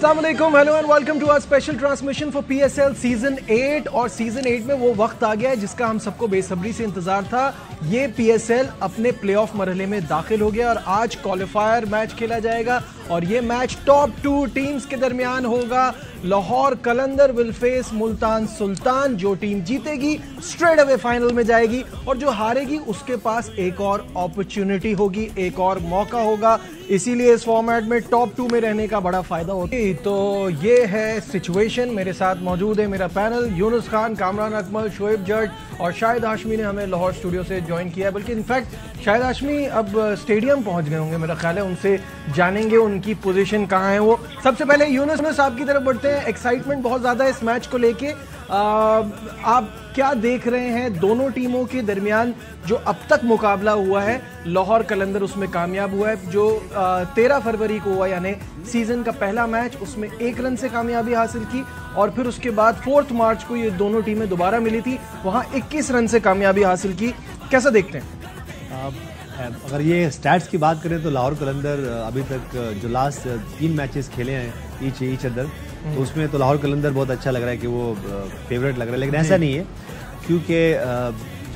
अस्सलामुअलैकुम, hello and welcome to our special transmission for PSL season 8। और season 8 में वो वक्त आ गया है जिसका हम सबको बेसब्री से इंतजार था। ये पीएसएल अपने प्लेऑफ मरहले में दाखिल हो गया और आज क्वालिफायर मैच खेला जाएगा और ये मैच टॉप 2 टीम्स के दरमियान होगा। लाहौर कलंदर विल फेस मुल्तान सुल्तान। जो टीम जीतेगी स्ट्रेट अवे फाइनल में जाएगी और जो हारेगी उसके पास एक और अपॉर्चुनिटी होगी, एक और मौका होगा। इसीलिए इस फॉर्मेट में टॉप 2 में रहने का बड़ा फायदा होता है। तो ये है सिचुएशन। मेरे साथ मौजूद है मेरा पैनल, यूनुस खान, कामरान अकमल, शोएब जट और शाहिद हाशमी ने हमें लाहौर स्टूडियो से ज्वाइन किया है। बल्कि इनफैक्ट शाहिद हाशमी अब स्टेडियम पहुंच गए होंगे, मेरा ख्याल है। उनसे जानेंगे उनकी पोजीशन कहाँ है वो। सबसे पहले यूनुस साहब की तरफ बढ़ते हैं। एक्साइटमेंट बहुत ज़्यादा है इस मैच को लेके। आप क्या देख रहे हैं दोनों टीमों के दरमियान जो अब तक मुकाबला हुआ है? लाहौर कलंदर उसमें कामयाब हुआ है जो 13 फरवरी को हुआ, यानी सीजन का पहला मैच, उसमें 1 रन से कामयाबी हासिल की और फिर उसके बाद 4 मार्च को ये दोनों टीमें दोबारा मिली थी, वहाँ 21 रन से कामयाबी हासिल की। कैसा देखते हैं? अगर ये स्टैट्स की बात करें तो लाहौर कलंदर अभी तक जो लास्ट 3 मैचेस खेले हैं ईच अदर, तो उसमें तो लाहौर कलंदर बहुत अच्छा लग रहा है कि वो फेवरेट लग रहा है। लेकिन ऐसा नहीं है, क्योंकि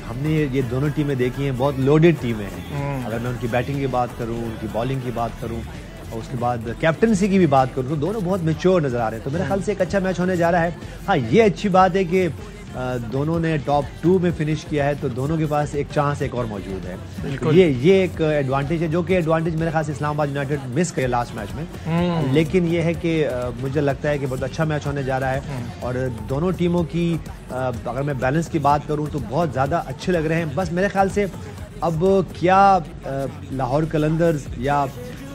हमने ये दोनों टीमें देखी हैं, बहुत लोडेड टीमें हैं। अगर मैं उनकी बैटिंग की बात करूं, उनकी बॉलिंग की बात करूं और उसके बाद कैप्टनसी की भी बात करूं, तो दोनों बहुत मैच्योर नज़र आ रहे हैं। तो मेरे ख्याल से एक अच्छा मैच होने जा रहा है। हाँ, ये अच्छी बात है कि दोनों ने टॉप 2 में फिनिश किया है, तो दोनों के पास एक चांस एक और मौजूद है। तो ये एक एडवांटेज है, जो कि एडवांटेज मेरे ख्याल से इस्लामाबाद यूनाइटेड मिस करे लास्ट मैच में। लेकिन ये है कि मुझे लगता है कि बहुत अच्छा मैच होने जा रहा है और दोनों टीमों की अगर मैं बैलेंस की बात करूं तो बहुत ज़्यादा अच्छे लग रहे हैं। बस मेरे ख्याल से अब क्या लाहौर कलंदर्स या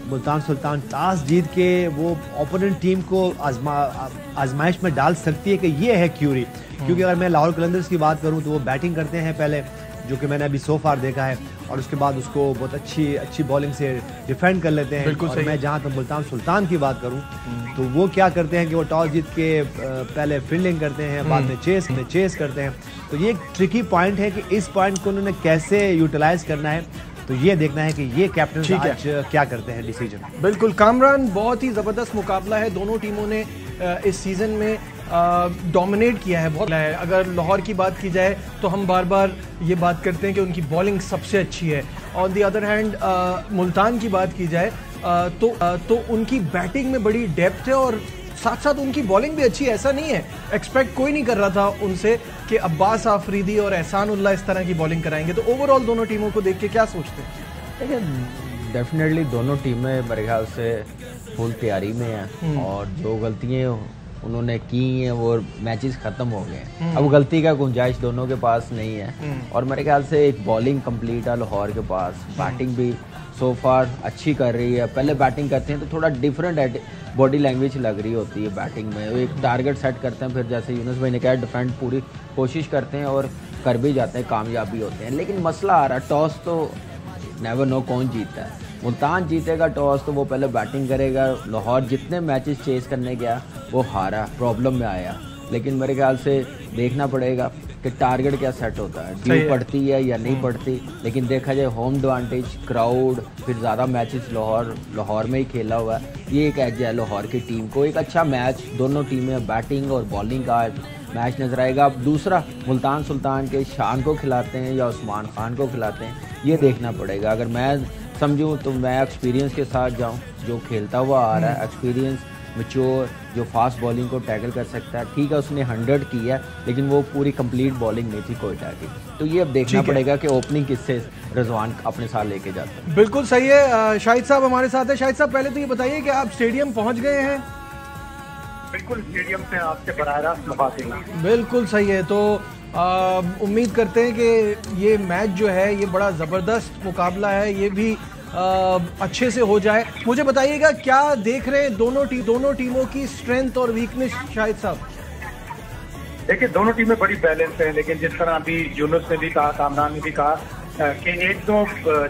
मुल्तान सुल्तान टॉस जीत के वो ओपोनेंट टीम को आजमाइश में डाल सकती है कि ये है क्यूरी। क्योंकि अगर मैं लाहौर कलंदर्स की बात करूं तो वो बैटिंग करते हैं पहले, जो कि मैंने अभी सो फार देखा है, और उसके बाद उसको बहुत अच्छी बॉलिंग से डिफेंड कर लेते हैं। और मैं जहां तक मुल्तान सुल्तान की बात करूं तो वो क्या करते हैं कि वो टॉस जीत के पहले फील्डिंग करते हैं, बाद में चेस करते हैं। तो ये एक ट्रिकी पॉइंट है कि इस पॉइंट को उन्होंने कैसे यूटिलाइज करना है, तो ये देखना है कि ये कैप्टन आज क्या करते हैं डिसीजन। बिल्कुल कामरान, बहुत ही ज़बरदस्त मुकाबला है। दोनों टीमों ने इस सीज़न में डोमिनेट किया है बहुत है। अगर लाहौर की बात की जाए तो हम बार बार ये बात करते हैं कि उनकी बॉलिंग सबसे अच्छी है। On the other hand Multan की बात की जाए तो उनकी बैटिंग में बड़ी डेप्थ है और साथ साथ उनकी बॉलिंग भी अच्छी है। ऐसा नहीं है, एक्सपेक्ट कोई नहीं कर रहा था उनसे कि अब्बास आफरीदी और एहसान उल्लाह इस तरह की बॉलिंग कराएंगे। तो ओवरऑल दोनों टीमों को देख के क्या सोचते हैं? देखिए, डेफिनेटली दोनों टीमें मेरे ख्याल से फुल तैयारी में हैं और जो गलतियाँ उन्होंने की हैं वो मैचेस ख़त्म हो गए हैं। अब गलती का गुंजाइश दोनों के पास नहीं है और मेरे ख्याल से एक बॉलिंग कंप्लीट है लाहौर के पास। बैटिंग भी सो फार अच्छी कर रही है। पहले बैटिंग करते हैं तो थोड़ा डिफरेंट बॉडी लैंग्वेज लग रही होती है बैटिंग में। एक टारगेट सेट करते हैं, फिर जैसे यूनुस भाई ने कहा डिफेंड पूरी कोशिश करते हैं और कर भी जाते हैं, कामयाब भी होते हैं। लेकिन मसला आ रहा है, टॉस तो नेवर नो कौन जीतता है। मुल्तान जीतेगा टॉस तो वो पहले बैटिंग करेगा। लाहौर जितने मैचेस चेस करने गया वो हारा, प्रॉब्लम में आया। लेकिन मेरे ख्याल से देखना पड़ेगा कि टारगेट क्या सेट होता है, ड्यू पड़ती है या नहीं पड़ती। लेकिन देखा जाए होम एडवांटेज, क्राउड, फिर ज़्यादा मैचेस लाहौर में ही खेला हुआ है। ये एक एज है लाहौर की टीम को। एक अच्छा मैच दोनों टीमें बैटिंग और बॉलिंग का मैच नजर आएगा। अब दूसरा मुल्तान सुल्तान के शान को खिलाते हैं या उस्मान खान को खिलाते हैं, ये देखना पड़ेगा। अगर मैं समझूं तो मैं एक्सपीरियंस के साथ जाऊं, जो खेलता हुआ आ रहा है, एक्सपीरियंस, मैच्योर, जो फास्ट बॉलिंग को टैकल कर सकता है। ठीक है, उसने 100 किया लेकिन वो पूरी कंप्लीट बॉलिंग नहीं थी कोयटा की। तो ये अब देखना पड़ेगा कि ओपनिंग किससे रिजवान अपने साथ लेके जाते हैं। बिल्कुल सही है। शाहिद साहब हमारे साथ है। शाहिद साहब, पहले तो ये बताइए कि आप स्टेडियम पहुंच गए हैं? बिल्कुल, स्टेडियम से आपसे बराह रास्त मुखातिब। बिल्कुल सही है। तो उम्मीद करते हैं कि ये मैच जो है ये बड़ा ज़बरदस्त मुकाबला है, ये भी अच्छे से हो जाए। मुझे बताइएगा क्या देख रहे हैं दोनों टीमों की स्ट्रेंथ और वीकनेस? शाहिद साहब, देखिए दोनों टीमें बड़ी बैलेंस हैं, लेकिन जिस तरह अभी यूनुस ने भी कहा, कामरान ने भी कहा कि एक दो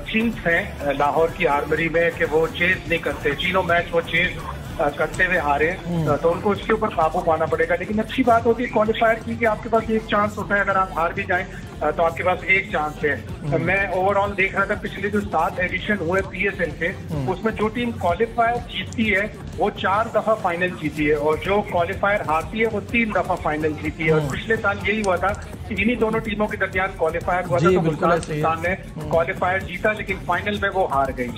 चिंक्स हैं लाहौर की आर्मरी में कि वो चेज नहीं करते। तीनों मैच वो चेज करते हुए हारे, तो उनको उसके ऊपर काबू पाना पड़ेगा। लेकिन अच्छी बात होती है क्वालिफायर की कि आपके पास एक चांस होता है, अगर आप हार भी जाएं तो आपके पास एक चांस है। मैं ओवरऑल देख रहा था पिछले जो 7 एडिशन हुए PSL के, उसमें जो टीम क्वालिफायर जीतती है वो 4 दफा फाइनल जीती है, और जो क्वालिफायर हारती है वो 3 दफा फाइनल जीती है। और पिछले साल यही हुआ था कि इन्हीं दोनों टीमों के दरमियान क्वालिफायर हुआ था, तो मुल्तान सुल्तान ने क्वालिफायर जीता लेकिन फाइनल में वो हार गई।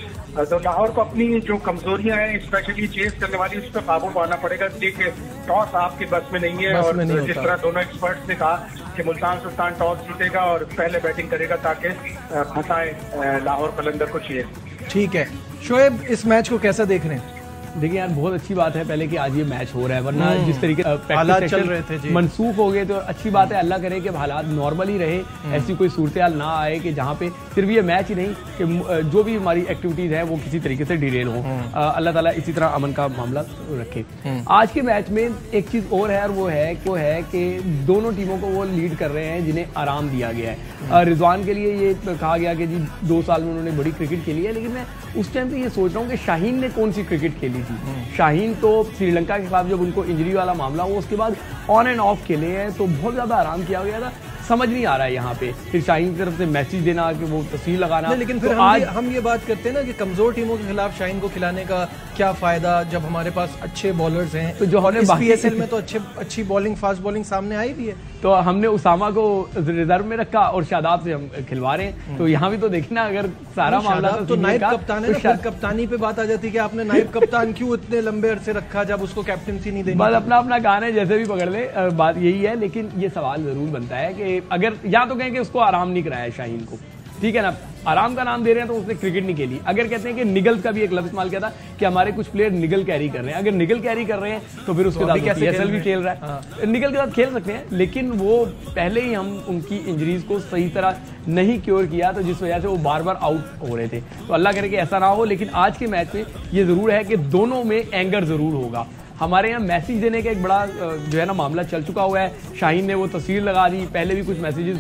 तो लाहौर को अपनी जो कमजोरियां हैं, स्पेशली चेस करने वाली, उस पर काबू पाना पड़ेगा। देखिए टॉस आपके बस में नहीं है, और जिस तरह दोनों एक्सपर्ट्स ने कहा कि मुल्तान सुल्तान टॉस जीतेगा और पहले बैटिंग करेगा ताकि फंसाए लाहौर कलंदर को चेस। ठीक है शोएब, इस मैच को कैसा देख रहे हैं? देखिए यार, बहुत अच्छी बात है पहले कि आज ये मैच हो रहा है, वरना जिस तरीके हालात चल रहे थे मनसूख हो गए थे। और अच्छी बात है, अल्लाह करे कि हालात नॉर्मल ही रहे, ऐसी कोई सूरत हाल ना आए कि जहाँ पे सिर्फ ये मैच ही नहीं कि जो भी हमारी एक्टिविटीज है वो किसी तरीके से डिरेल हो। अल्लाह ताला इसी तरह अमन का मामला रखे। आज के मैच में एक चीज और है, और वो है कि दोनों टीमों को वो लीड कर रहे हैं जिन्हें आराम दिया गया है। रिजवान के लिए ये कहा गया कि जी 2 साल में उन्होंने बड़ी क्रिकेट खेली है, लेकिन मैं उस टाइम पे ये सोच रहा हूँ कि शाहीन ने कौन सी क्रिकेट खेली थी। शाहीन तो श्रीलंका के खिलाफ जब उनको इंजरी वाला मामला हुआ उसके बाद ऑन एंड ऑफ खेले हैं, तो बहुत ज्यादा आराम किया गया था। समझ नहीं आ रहा है यहाँ पे फिर शाहीन की तरफ से मैसेज देना कि वो तस्वीर लगाना। लेकिन फिर तो हम ये बात करते हैं ना कि कमजोर टीमों के खिलाफ शाहीन को खिलाने का क्या फायदा, जब हमारे पास अच्छे बॉलर्स हैं। तो जो हमने PSL में तो अच्छी बॉलिंग, फास्ट बॉलिंग सामने आई भी है, तो हमने उसामा को रिजर्व में रखा और शादाब से हम खिलवा रहे हैं। तो यहाँ भी तो देखना, अगर सारा मामला तो नायब कप्तान है ना, कप्तानी पे बात आ जाती है कि आपने नायब कप्तान क्यों इतने लंबे अरसे रखा जब उसको कैप्टनसी नहीं देनी। बस अपना अपना गाना है, जैसे भी पकड़ ले, बात यही है। लेकिन ये सवाल जरूर बनता है कि अगर या तो कहें कि उसको आराम नहीं कराया शाहीन को, ठीक है ना, आराम का नाम दे रहे हैं तो उसने क्रिकेट नहीं खेली। अगर कहते हैं कि निगल का भी एक लफ्ज इस्तेमाल किया था कि हमारे कुछ प्लेयर निगल कैरी कर रहे हैं, अगर निगल कैरी कर रहे हैं तो फिर उसके साथ PSL भी खेल रहा है। निगल के साथ खेल सकते हैं, लेकिन वो पहले ही हम उनकी इंजरीज को सही तरह नहीं क्योर किया, तो जिस वजह से वो बार बार आउट हो रहे थे। तो अल्लाह करे कि ऐसा ना हो। लेकिन आज के मैच में ये जरूर है कि दोनों में एंगर जरूर होगा। हमारे यहाँ मैसेज देने का एक बड़ा जो है ना मामला चल चुका हुआ है। शाहीन ने वो तस्वीर लगा दी, पहले भी कुछ मैसेजेस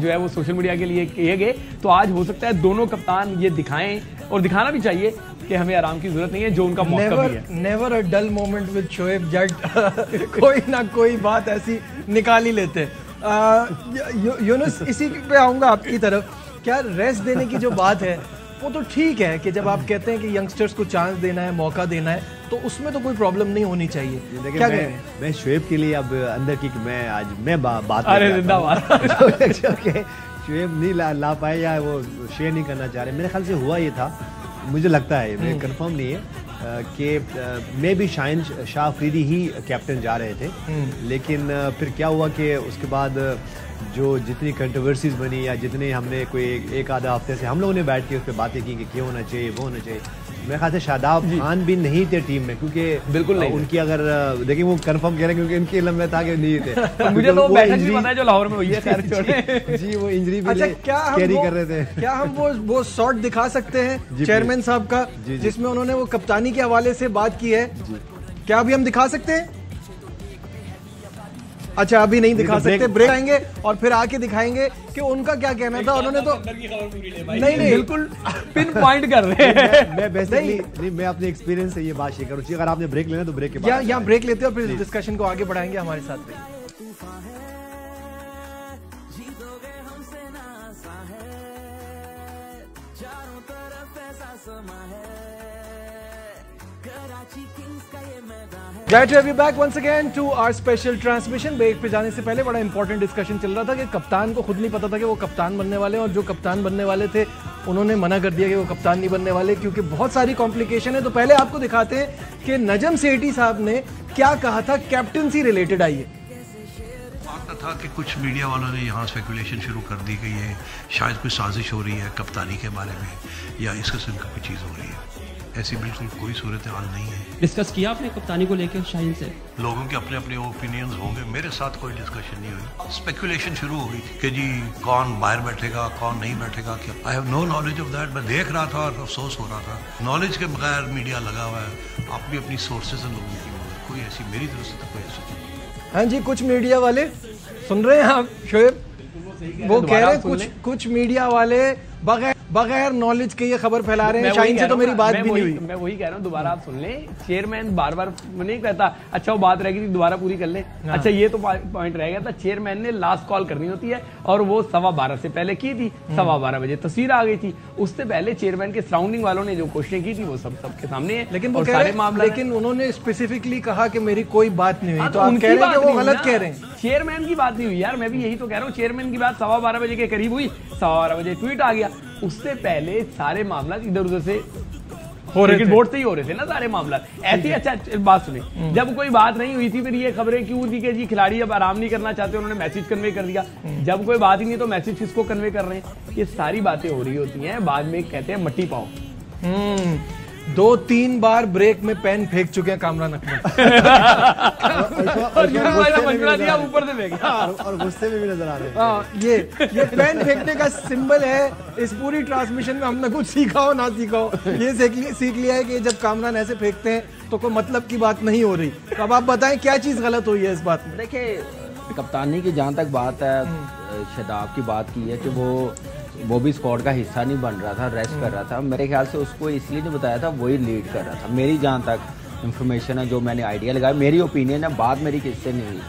जो है वो सोशल मीडिया के लिए किए गए। तो आज हो सकता है दोनों कप्तान ये दिखाएं, और दिखाना भी चाहिए कि हमें आराम की जरूरत नहीं है, जो उनका मौका भी है। Never a dull moment with Shoaib Jatt. कोई ना कोई बात ऐसी निकाल ही लेते। यूनुस, इसी पे आऊंगा आपकी तरफ। क्या रेस्ट देने की जो बात है वो तो ठीक है कि जब आप कहते हैं कि यंगस्टर्स को चांस देना है, मौका देना है, तो उसमें तो कोई प्रॉब्लम नहीं होनी चाहिए। क्या मैं शोएब के लिए अब अंदर की मैं बात अरे जिंदाबाद शोएब नहीं ला पाए या वो शेयर नहीं करना चाह रहे। मेरे ख्याल से हुआ ये था, मुझे लगता है, मेरे कंफर्म नहीं है कि मे भी शाहीन शाह अफरीदी ही कैप्टन जा रहे थे, लेकिन फिर क्या हुआ कि उसके बाद जो जितनी कंट्रोवर्सीज बनी या जितने हमने कोई एक आधा हफ्ते से हम लोगों ने बैठ के उस पर बातें की कि क्यों होना चाहिए, वो होना चाहिए। मेरे ख्याल से शादाब खान भी नहीं थे टीम में, क्योंकि बिल्कुल नहीं उनकी, अगर देखिए वो कंफर्म कह रहे हैं क्योंकि उनके इल्म में था कि नहीं थे। मुझे तो बैठक भी पता है जो लाहौर में हुई है। जी वो इंजरी भी कैरी कर रहे थे। क्या हम वो शॉट दिखा सकते हैं चेयरमैन साहब का, जिसमें उन्होंने वो कप्तानी के हवाले से बात की है? क्या अभी हम दिखा सकते हैं? अच्छा, अभी नहीं दिखा सकते, ब्रेक आएंगे और फिर आके दिखाएंगे कि उनका क्या कहना था। उन्होंने तो नहीं बिल्कुल पिन पॉइंट कर रहे हैं। मैं बेसिकली नहीं, मैं अपने एक्सपीरियंस से ये बात शेयर करूँ। अगर आपने ब्रेक लेना तो ब्रेक के बाद यहाँ ब्रेक लेते हैं और फिर डिस्कशन को आगे बढ़ाएंगे। हमारे साथ रहिए। Glad to have you back once again to our special transmission। Break पे जाने से पहले बड़ा इंपॉर्टेंट डिस्कशन चल रहा था कि कप्तान को खुद नहीं पता था कि वो कप्तान बनने वाले हैं, और जो कप्तान बनने वाले थे उन्होंने मना कर दिया कि वो कप्तान नहीं बनने वाले क्योंकि बहुत सारी कॉम्प्लिकेशन है। तो पहले आपको दिखाते हैं कि नजम सेठी साहब ने क्या कहा था कैप्टनसी रिलेटेड। आइए। था कि कुछ मीडिया वालों ने यहाँ स्पेकुलेशन शुरू कर दी कि ये शायद कोई साजिश हो रही है कप्तानी के बारे में, या इस किस्म की कोई चीज़ हो रही है। ऐसी बिल्कुल कोई सूरत हाल नहीं है। डिस्कस किया आपने कप्तानी को लेकर शाहीन से? लोगों के अपने अपने ओपिनियंस होंगे, मेरे साथ कोई डिस्कशन नहीं हुई। स्पेकुलेशन शुरू हो गई थी कि जी कौन बाहर बैठेगा, कौन नहीं बैठेगा। क्या I have no knowledge of that. मैं देख रहा था और अफसोस हो रहा था। नॉलेज के बगैर मीडिया लगा हुआ है, आप भी अपनी सोर्सेज हैं लोगों की, कोई ऐसी मेरी तरफ से तो कोई ऐसी। हाँ जी, कुछ मीडिया वाले सुन रहे हैं आप शोएब, वो कह रहे हैं कुछ मीडिया वाले बगैर बगैर नॉलेज के ये खबर फैला रहे हैं। शाहीन से तो मेरी बात भी नहीं हुई। मैं वही कह रहा हूँ, दोबारा आप सुन लें। चेयरमैन बार बार नहीं कहता अच्छा वो बात रह गई थी दोबारा पूरी कर लें। अच्छा ये तो पॉइंट रह गया था, चेयरमैन ने लास्ट कॉल करनी होती है और वो 12:15 से पहले की थी। 12:15 बजे तस्वीर आ गई थी। उससे पहले चेयरमैन के सराउंडिंग वालों ने जो कोशिशें की थी वो सबके सामने है। लेकिन वो सारे मामले, लेकिन उन्होंने स्पेसिफिकली कहा कि मेरी कोई बात नहीं हुई, तो आप कह रहे हैं कि वो गलत कह रहे हैं। चेयरमैन की बात नहीं हुई यार, मैं भी यही तो कह रहा हूँ। चेयरमैन की बात 12:15 बजे के करीब हुई, 12:15 बजे ट्वीट आ गया। उससे पहले सारे मामला इधर उधर से क्रिकेट बोर्ड से ही हो रहे थे ना सारे मामला ऐसे। अच्छा बात सुने, जब कोई बात नहीं हुई थी फिर ये खबरें क्यों थी कि जी खिलाड़ी अब आराम नहीं करना चाहते, उन्होंने मैसेज कन्वे कर दिया। जब कोई बात ही नहीं तो मैसेज किसको कन्वे कर रहे हैं? ये सारी बातें हो रही होती हैं, बाद में कहते हैं मट्टी पाओ। 2-3 बार ब्रेक में पेन फेंक चुके हैं कामरान अकमल और ऊपर से फेंक और गुस्से में भी नजर आ रहे हैं। ये पेन फेंकने का सिंबल है। इस पूरी ट्रांसमिशन में हमने कुछ सीखा हो ना सीखा हो, ये सीख लिया है कि जब कामरान ऐसे फेंकते हैं तो कोई मतलब की बात नहीं हो रही। तो अब आप बताएं क्या चीज गलत हुई है इस बात में? देखिए, कप्तानी की जहाँ तक बात है, शादाब की बात की है कि वो भी स्क्वाड का हिस्सा नहीं बन रहा था, रेस्ट कर रहा था। मेरे ख्याल से उसको इसलिए नहीं बताया था, वही लीड कर रहा था। मेरी जहाँ तक इंफॉर्मेशन है, जो मैंने आइडिया लगाया, मेरी ओपिनियन है, बात मेरी किससे नहीं हुई।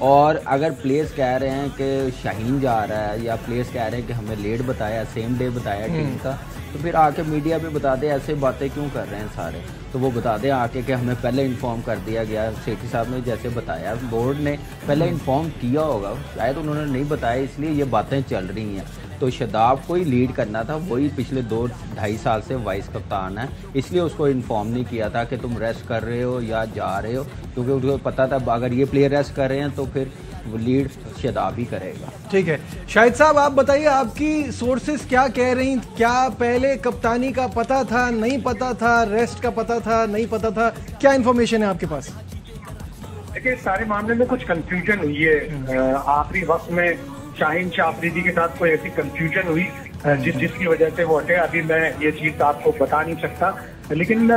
और अगर प्लेयर्स कह रहे हैं कि शाहीन जा रहा है या प्लेयर्स कह रहे हैं कि हमें लेट बताया, सेम डे बताया टीम का, तो फिर आके मीडिया पे बता दे ऐसे बातें क्यों कर रहे हैं सारे। तो वो बता दें आके कि हमें पहले इन्फॉर्म कर दिया गया। सेठी साहब ने जैसे बताया, बोर्ड ने पहले इन्फॉर्म किया होगा, शायद उन्होंने नहीं बताया, इसलिए ये बातें चल रही हैं। तो शादाब को ही लीड करना था, वही पिछले 2-2.5 साल से वाइस कप्तान है, इसलिए उसको इन्फॉर्म नहीं किया था कि तुम रेस्ट कर रहे हो या जा रहे हो, क्योंकि उसको पता था अगर ये प्लेयर रेस्ट कर रहे हैं तो फिर वो लीड शादाब ही करेगा। ठीक है, शाहिद साहब आप बताइए, आपकी सोर्सेस क्या कह रही? क्या पहले कप्तानी का पता था, नहीं पता था, रेस्ट का पता था, नहीं पता था? क्या इन्फॉर्मेशन है आपके पास? देखिए, सारे मामले में कुछ कंफ्यूजन हुई है। आखिरी वक्त में शाहीन शाह अफरीदी के साथ कोई ऐसी कंफ्यूजन हुई जिसकी वजह से वो हटे। अभी मैं ये चीज आपको बता नहीं सकता, लेकिन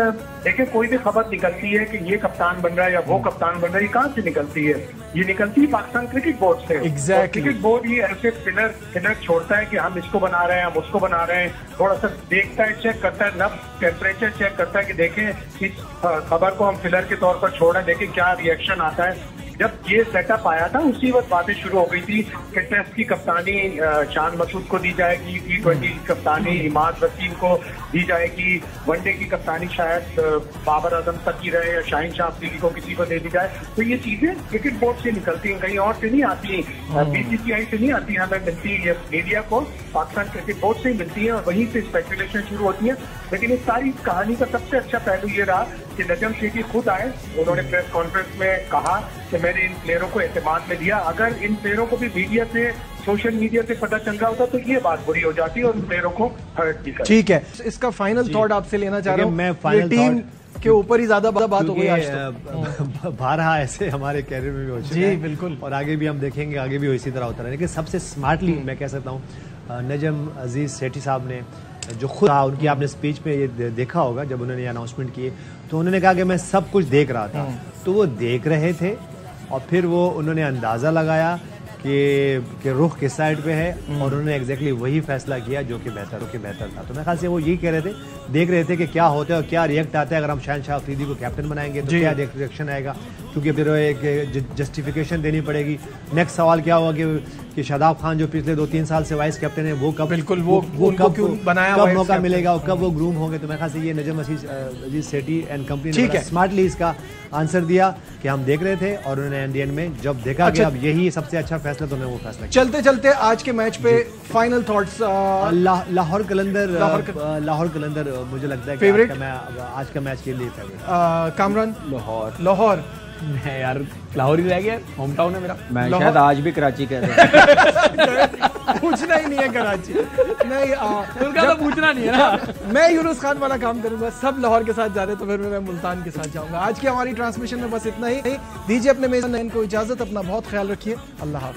देखिए, कोई भी खबर निकलती है कि ये कप्तान बन रहा है या वो कप्तान बन रहा है, ये कहाँ से निकलती है? ये निकलती है पाकिस्तान क्रिकेट बोर्ड से। Exactly. क्रिकेट बोर्ड ये ऐसे फिलर छोड़ता है कि हम इसको बना रहे हैं, हम उसको बना रहे हैं, थोड़ा सा देखता है, चेक करता है, नब्ज टेम्परेचर चेक करता है कि देखें इस खबर को हम फिलर के तौर पर छोड़ रहे हैं, देखें क्या रिएक्शन आता है। जब ये सेटअप आया था उसी वक्त बातें शुरू हो गई थी कि टेस्ट की कप्तानी शान मसूद को दी जाएगी, T20 की कप्तानी इमाद वसीम को दी जाएगी, वनडे की कप्तानी शायद बाबर आजम तक की रहे या शाहीन शाह अफरीदी को किसी को दे दी जाए। तो ये चीजें क्रिकेट बोर्ड से निकलती हैं, कहीं और से नहीं आती, BCCI से नहीं आती, हमें मिलती है मीडिया को पाकिस्तान क्रिकेट बोर्ड से ही मिलती है और वहीं से स्पेकुलेशन शुरू होती है। लेकिन इस सारी कहानी का सबसे अच्छा पहलू ये रहा कि नजम सेठी खुद आए, उन्होंने प्रेस कॉन्फ्रेंस में कहा कि मैंने इन प्लेयरों को एतमाद में लिया। अगर इन प्लेयरों को भी मीडिया से, सोशल मीडिया से पता चल रहा होता तो ये बात बुरी हो जाती और उन प्लेयरों को हर्ट भी कर। ठीक है, इसका फाइनल थॉट आपसे लेना चाह रहा हूँ। मैं फाइनल टीम के ऊपर ही ज्यादा बात हो गई आज तो। बारहा ऐसे हमारे कैरियर में भी हो चुका है, बिल्कुल, और आगे भी हम देखेंगे, आगे भी इसी तरह होता रहे। लेकिन सबसे स्मार्टली मैं कह सकता हूँ, नजम अजीज सेठी साहब ने जो खुद कहा, उनकी आपने स्पीच में ये देखा होगा जब उन्होंने अनाउंसमेंट किए, तो उन्होंने कहा कि मैं सब कुछ देख रहा था। तो वो देख रहे थे और फिर वो उन्होंने अंदाज़ा लगाया कि रुख किस साइड पे है और उन्होंने एग्जैक्टली वही फैसला किया जो कि बेहतर था। तो मेरे ख्याल से वो यही कह रहे थे, देख रहे थे कि क्या होता है और क्या रिएक्ट आता है। अगर हम शाहीन शाह अफरीदी को कैप्टन बनाएंगे तो क्या रिएक्शन आएगा, क्योंकि फिर एक जस्टिफिकेशन देनी पड़ेगी। नेक्स्ट सवाल क्या होगा कि शादाब खान जो पिछले 2-3 साल से वाइस कैप्टन है, वो कब बिल्कुल वो कब बनाया, कब मौका मिलेगा और कब वो ग्रूम होंगे। तो मेरे ख्याल से ये नजम अजीज सेठी एंड कंपनी ने स्मार्टली इसका आंसर दिया कि हम देख रहे थे और उन्होंने एंड में जब देखा कि अब यही सबसे अच्छा फैसला, तो उन्होंने वो फैसला किया। चलते आज के मैच पे फाइनल थॉट्स। लाहौर कलंदर मुझे लगता है फेवरेट आज का मैच के लिए फेवरेट। कामरान? लाहौर मैं यार लाहौर ही रह गया, होम टाउन है मेरा। मैं शायद आज भी कराची कह रहा हूं। पूछना ही नहीं है कराची, नहीं उनका तो पूछना नहीं है ना। मैं यूनुस खान वाला काम करूंगा, सब लाहौर के साथ जा रहे तो फिर मैं मुल्तान के साथ जाऊंगा। आज की हमारी ट्रांसमिशन में बस इतना ही। दीजिए अपने मेजबान को इजाजत, अपना बहुत ख्याल रखिए, अल्लाह हाफ़िज़।